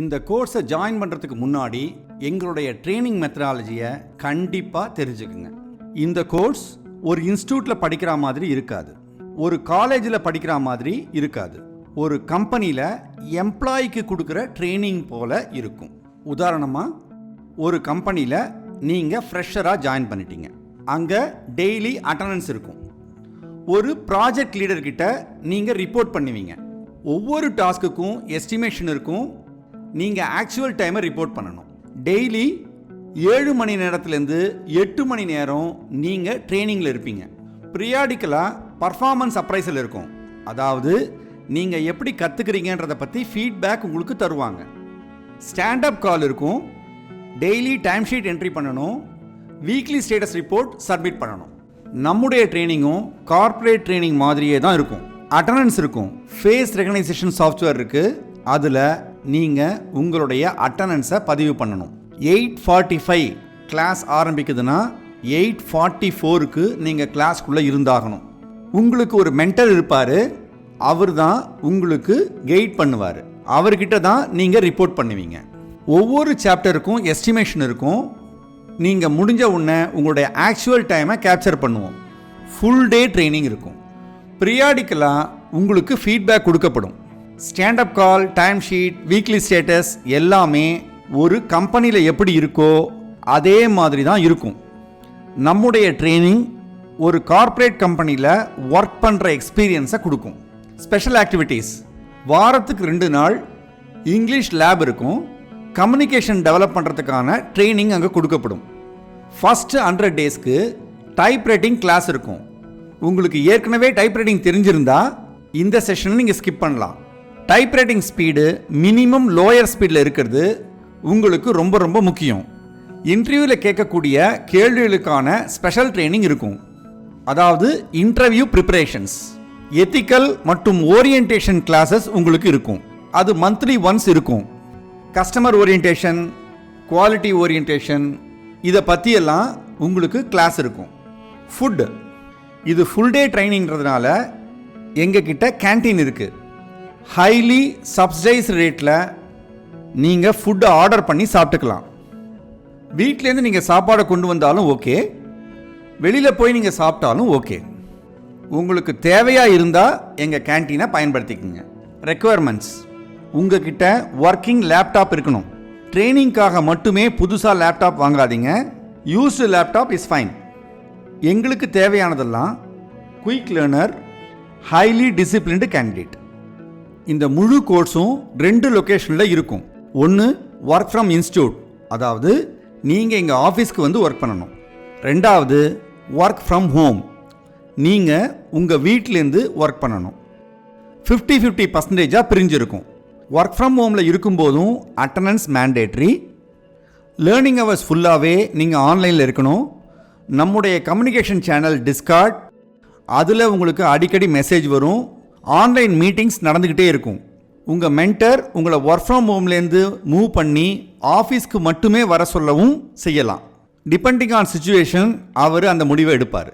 இந்த கோர்ஸை ஜாயின் பண்ணுறதுக்கு முன்னாடி எங்களுடைய ட்ரைனிங் மெத்தடாலஜியை கண்டிப்பாக தெரிஞ்சுக்குங்க. இந்த கோர்ஸ் ஒரு இன்ஸ்டியூட்டில் படிக்கிற மாதிரி இருக்காது, ஒரு காலேஜில் படிக்கிற மாதிரி இருக்காது, ஒரு கம்பெனியில் எம்ப்ளாய்க்கு கொடுக்குற ட்ரைனிங் போல் இருக்கும். உதாரணமாக, ஒரு கம்பெனியில் நீங்கள் ஃப்ரெஷராக ஜாயின் பண்ணிட்டீங்க. அங்கே டெய்லி அட்டண்டன்ஸ் இருக்கும். ஒரு ப்ராஜெக்ட் லீடர்கிட்ட நீங்கள் ரிப்போர்ட் பண்ணுவீங்க. ஒவ்வொரு டாஸ்க்குக்கும் எஸ்டிமேஷன் இருக்கும். நீங்கள் ஆக்சுவல் டைமை ரிப்போர்ட் பண்ணணும். டெய்லி 7 மணி நேரத்துலேருந்து 8 மணி நேரம் நீங்கள் ட்ரைனிங்கில் இருப்பீங்க. பீரியாடிக்கலாக பர்ஃபார்மன்ஸ் அப்ரைசல் இருக்கும். அதாவது நீங்கள் எப்படி கற்றுக்கிறீங்கன்றதை பற்றி ஃபீட்பேக் உங்களுக்கு தருவாங்க. ஸ்டாண்டப் கால் இருக்கும். டெய்லி டைம் ஷீட் என்ட்ரி பண்ணணும். வீக்லி ஸ்டேட்டஸ் ரிப்போர்ட் சப்மிட் பண்ணணும். நம்முடைய ட்ரைனிங்கும் கார்ப்பரேட் ட்ரைனிங் மாதிரியே தான் இருக்கும். அட்டண்டன்ஸ் இருக்கும். ஃபேஸ் ரெகனைசேஷன் சாஃப்ட்வேர் இருக்குது. அதில் நீங்கள் உங்களுடைய அட்டண்டன்ஸை பதிவு பண்ணணும். 8:45 கிளாஸ் ஆரம்பிக்குதுன்னா 8:44க்கு நீங்கள் கிளாஸ்க்குள்ளே இருந்தாகணும். உங்களுக்கு ஒரு மென்டர் இருப்பார். அவர் தான் உங்களுக்கு கைட் பண்ணுவார். அவர்கிட்ட தான் நீங்கள் ரிப்போர்ட் பண்ணுவீங்க. ஒவ்வொரு சாப்டருக்கும் எஸ்டிமேஷன் இருக்கும். நீங்கள் முடிஞ்ச உடனே உங்களுடைய ஆக்சுவல் டைமை கேப்சர் பண்ணுவோம். ஃபுல் டே ட்ரைனிங் இருக்கும். பீரியாடிக்கலாக உங்களுக்கு ஃபீட்பேக் கொடுக்கப்படும். ஸ்டாண்டப் கால், டைம் ஷீட், வீக்லி ஸ்டேட்டஸ் எல்லாமே ஒரு கம்பெனியில் எப்படி இருக்கோ அதே மாதிரி தான் இருக்கும். நம்முடைய ட்ரைனிங் ஒரு கார்ப்பரேட் கம்பெனியில் ஒர்க் பண்ணுற எக்ஸ்பீரியன்ஸை கொடுக்கும். ஸ்பெஷல் ஆக்டிவிட்டீஸ், வாரத்துக்கு 2 நாள் இங்கிலீஷ் லேப் இருக்கும். கம்யூனிகேஷன் டெவலப் பண்ணுறதுக்கான ட்ரைனிங் அங்கே கொடுக்கப்படும். ஃபஸ்ட்டு 100 டேஸ்க்கு டைப்ரைட்டிங் கிளாஸ் இருக்கும். உங்களுக்கு ஏற்கனவே டைப்ரைட்டிங் தெரிஞ்சிருந்தா இந்த செஷனை நீங்கள் ஸ்கிப் பண்ணலாம். டைப்ரைட்டிங் ஸ்பீடு மினிமம் லோயர் ஸ்பீடில் இருக்கிறது உங்களுக்கு ரொம்ப ரொம்ப முக்கியம். இன்டர்வியூவில் கேட்கக்கூடிய கேள்விகளுக்கான ஸ்பெஷல் ட்ரைனிங் இருக்கும். அதாவது இன்டர்வியூ ப்ரிப்பரேஷன்ஸ், எத்திக்கல் மற்றும் ஓரியன்டேஷன் கிளாஸஸ் உங்களுக்கு இருக்கும். அது மந்த்லி ஒன்ஸ் இருக்கும். கஸ்டமர் ஓரியன்டேஷன், குவாலிட்டி ஓரியன்டேஷன், இதை பற்றியெல்லாம் உங்களுக்கு கிளாஸ் இருக்கும். ஃபுட்டு, இது ஃபுல் டே ட்ரைனிங்கிறதுனால எங்ககிட்ட கேன்டீன் இருக்குது. ஹைலி சப்சிடைஸ் ரேட்டில் நீங்கள் ஃபுட்டை ஆர்டர் பண்ணி சாப்பிட்டுக்கலாம். வீட்டிலேருந்து நீங்கள் சாப்பாடை கொண்டு வந்தாலும் ஓகே, வெளியில் போய் நீங்கள் சாப்பிட்டாலும் ஓகே. உங்களுக்கு தேவையாக இருந்தால் எங்கள் கேன்டீனை பயன்படுத்திக்கோங்க. ரெக்குவயர்மெண்ட்ஸ், உங்ககிட்ட ஒர்க்கிங் லேப்டாப் இருக்கணும். ட்ரைனிங்காக மட்டுமே புதுசாக லேப்டாப் வாங்காதீங்க. Used laptop is fine. எங்களுக்கு தேவையானதெல்லாம் quick learner, highly disciplined candidate. இந்த முழு கோர்ஸும் 2 லொக்கேஷனில் இருக்கும். ஒன்று ஒர்க் ஃப்ரம் இன்ஸ்டியூட், அதாவது நீங்கள் எங்கள் ஆஃபீஸ்க்கு வந்து ஒர்க் பண்ணணும். 2வது ஒர்க் ஃப்ரம் ஹோம், நீங்கள் உங்கள் வீட்டிலேருந்து ஒர்க் பண்ணணும். 50-50% பிரிஞ்சிருக்கும். ஒர்க் ஃப்ரம் ஹோமில் இருக்கும்போதும் அட்டண்டன்ஸ் மேண்டேட்ரி. லேர்னிங் ஹவர்ஸ் ஃபுல்லாகவே நீங்கள் ஆன்லைனில் இருக்கணும். நம்முடைய கம்யூனிகேஷன் சேனல் டிஸ்கார்ட், அதில் உங்களுக்கு அடிக்கடி மெசேஜ் வரும். ஆன்லைன் மீட்டிங்ஸ் நடந்துக்கிட்டே இருக்கும். உங்கள் மென்டர் உங்களை ஒர்க் ஃப்ரம் ஹோம்லேருந்து மூவ் பண்ணி ஆஃபீஸ்க்கு மட்டுமே வர சொல்லவும் செய்யலாம். டிபெண்டிங் ஆன் சிச்சுவேஷன் அவர் அந்த முடிவை எடுப்பார்.